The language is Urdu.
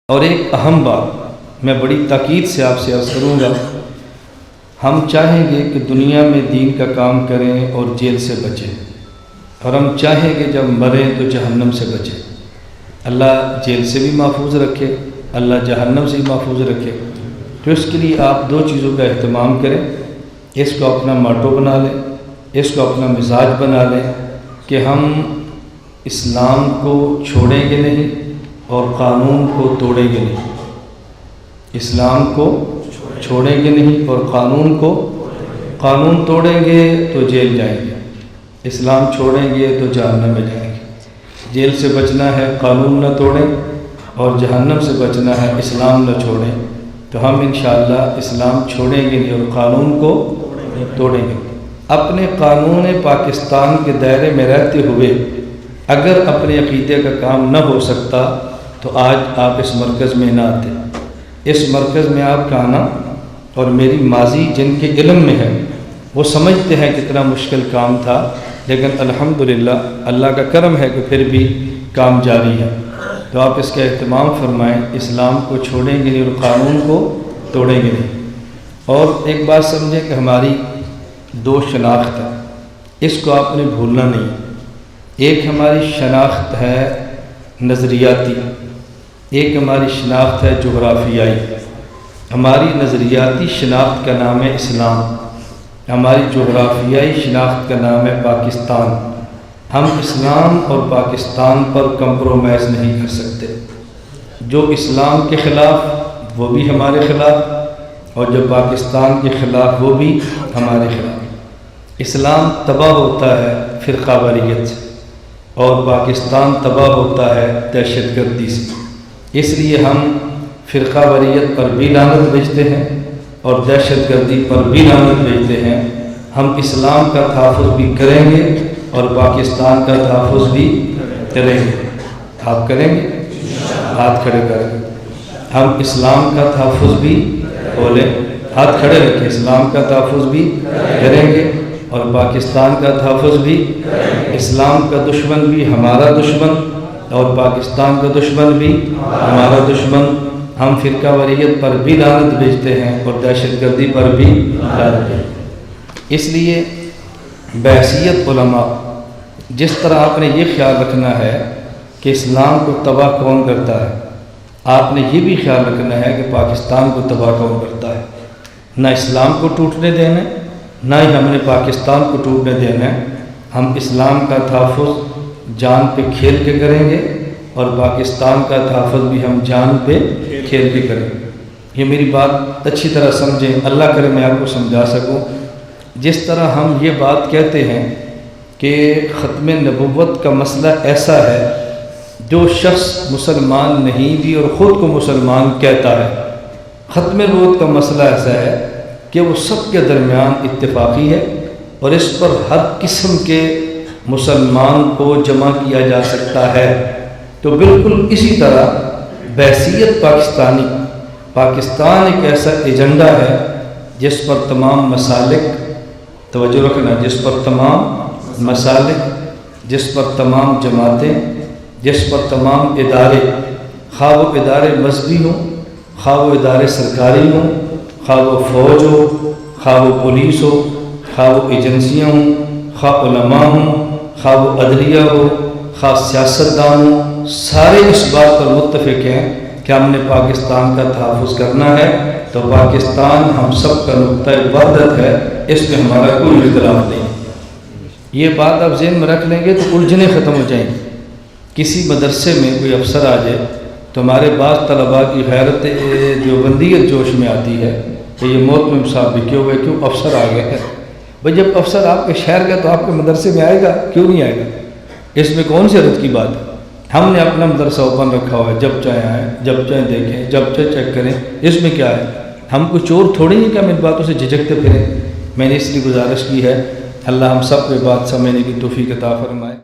اور ایک اہم بات میں بڑی تاکید سے آپ سے عرض کروں گا، ہم چاہیں گے کہ دنیا میں دین کا کام کریں اور جیل سے بچیں، اور ہم چاہیں گے جب مریں تو جہنم سے بچیں۔ اللہ جیل سے بھی محفوظ رکھے، اللہ جہنم سے بھی محفوظ رکھے۔ تو اس کے لیے آپ دو چیزوں کا اہتمام کریں، اس کو اپنا ماٹو بنا لیں، اس کو اپنا مزاج بنا لیں کہ ہم اسلام کو چھوڑیں گے نہیں اور قانون کو توڑیں گے نہیں۔ اسلام کو چھوڑیں گے نہیں اور قانون توڑیں گے تو جیل جائیں گے، اسلام چھوڑیں گے تو جہنم میں جائیں گے۔ جیل سے بچنا ہے قانون نہ توڑیں، اور جہنم سے بچنا ہے اسلام نہ چھوڑیں۔ تو ہم انشاءاللہ اسلام چھوڑیں گے نہیں اور قانون کو توڑیں گے۔ اپنے قانون پاکستان کے دائرے میں رہتے ہوئے اگر اپنے عقیدے کا کام نہ ہو سکتا تو آج آپ اس مرکز میں نہ آتے۔ اس مرکز میں آپ کا آنا اور میری ماضی جن کے علم میں ہے وہ سمجھتے ہیں کتنا مشکل کام تھا، لیکن الحمدللہ اللہ کا کرم ہے کہ پھر بھی کام جاری ہے۔ تو آپ اس کا اہتمام فرمائیں، اسلام کو چھوڑیں گے نہیں اور قانون کو توڑیں گے نہیں۔ اور ایک بات سمجھیں کہ ہماری دو شناخت ہے، اس کو آپ نے بھولنا نہیں۔ ایک ہماری شناخت ہے نظریاتی، ایک ہماری شناخت ہے جغرافیائی۔ ہماری نظریاتی شناخت کا نام ہے اسلام، ہماری جغرافیائی شناخت کا نام ہے پاکستان۔ ہم اسلام اور پاکستان پر کمپرومائز نہیں کر سکتے۔ جو اسلام کے خلاف وہ بھی ہمارے خلاف، اور جو پاکستان کے خلاف وہ بھی ہمارے خلاف۔ اسلام تباہ ہوتا ہے فرقہ واریت سے، اور پاکستان تباہ ہوتا ہے دہشت گردی سے۔ اس لیے ہم فرقہ واریت پر بھی لعنت بھیجتے ہیں اور دہشت گردی پر بھی لعنت بھیجتے ہیں۔ ہم اسلام کا تحفظ بھی کریں گے اور پاکستان کا تحفظ بھی کریں گے۔ آپ کریں گے؟ ہاتھ کھڑے کریں گے۔ ہم اسلام کا تحفظ بھی بولیں، ہاتھ کھڑے رکھیں، اسلام کا تحفظ بھی کریں گے اور پاکستان کا تحفظ بھی۔ اسلام کا دشمن بھی ہمارا دشمن اور پاکستان کا دشمن بھی ہمارا دشمن۔ ہم فرقہ واریت پر بھی لعنت بھیجتے ہیں اور دہشت گردی پر بھی لعنت بھیجتے ہیں۔ اس لیے بحیثیت علماء جس طرح آپ نے یہ خیال رکھنا ہے کہ اسلام کو تباہ کون کرتا ہے، آپ نے یہ بھی خیال رکھنا ہے کہ پاکستان کو تباہ کون کرتا ہے۔ نہ اسلام کو ٹوٹنے دینا ہے، نہ ہی ہم نے پاکستان کو ٹوٹنے دینا ہے۔ ہم اسلام کا تحفظ جان پہ کھیل کے کریں گے اور پاکستان کا تحفظ بھی ہم جان پہ کھیل کے کریں گے۔ یہ میری بات اچھی طرح سمجھیں، اللہ کرے میں آپ کو سمجھا سکوں۔ جس طرح ہم یہ بات کہتے ہیں کہ ختم نبوت کا مسئلہ ایسا ہے، جو شخص مسلمان نہیں بھی اور خود کو مسلمان کہتا ہے، ختم نبوت کا مسئلہ ایسا ہے کہ وہ سب کے درمیان اتفاقی ہے اور اس پر ہر قسم کے مسلمان کو جمع کیا جا سکتا ہے۔ تو بالکل اسی طرح بحیثیت پاکستان ایک ایسا ایجنڈا ہے جس پر تمام مسالک، توجہ رکھنا، جس پر تمام مسالک، جس پر تمام جماعتیں، جس پر تمام ادارے، خواہ وہ ادارے مذہبی ہوں، خواہ وہ ادارے سرکاری ہوں، خواہ وہ فوج ہو، خواہ وہ پولیس ہو، خواہ وہ ایجنسیاں ہوں، خواہ علماء ہوں، خواہ وہ عدلیہ ہو، خواہ سیاستدان ہوں، سارے اس بات پر متفق ہیں کہ ہم نے پاکستان کا تحفظ کرنا ہے۔ تو پاکستان ہم سب کا نقطۂ وحدت ہے، اس میں ہمارا کوئی اختلاف نہیں۔ یہ بات آپ ذہن میں رکھ لیں گے تو الجھنیں ختم ہو جائیں گی۔ کسی مدرسے میں کوئی افسر آ جائے تو ہمارے بعض طلباء کی غیرت دیوبندیت جوش میں آتی ہے کہ یہ محتمم صاحب بھی کیوں ہوئے، کیوں افسر آ گئے ہیں۔ بھئی جب افسر آپ کے شہر گئے تو آپ کے مدرسے میں آئے گا، کیوں نہیں آئے گا؟ اس میں کون سی حیرت کی بات ہے؟ ہم نے اپنا مدرسہ اوپن رکھا ہوا ہے، جب چاہیں آئیں، جب چاہیں دیکھیں، جب چاہیں چیک کریں، اس میں کیا ہے؟ ہم کوئی چور تھوڑی ہیں کہ ہم ان باتوں سے جھجکتے پھریں۔ میں نے اس لیے گزارش کی ہے، اللہ ہم سب کو بات سمجھنے کی توفیق عطا فرمائے۔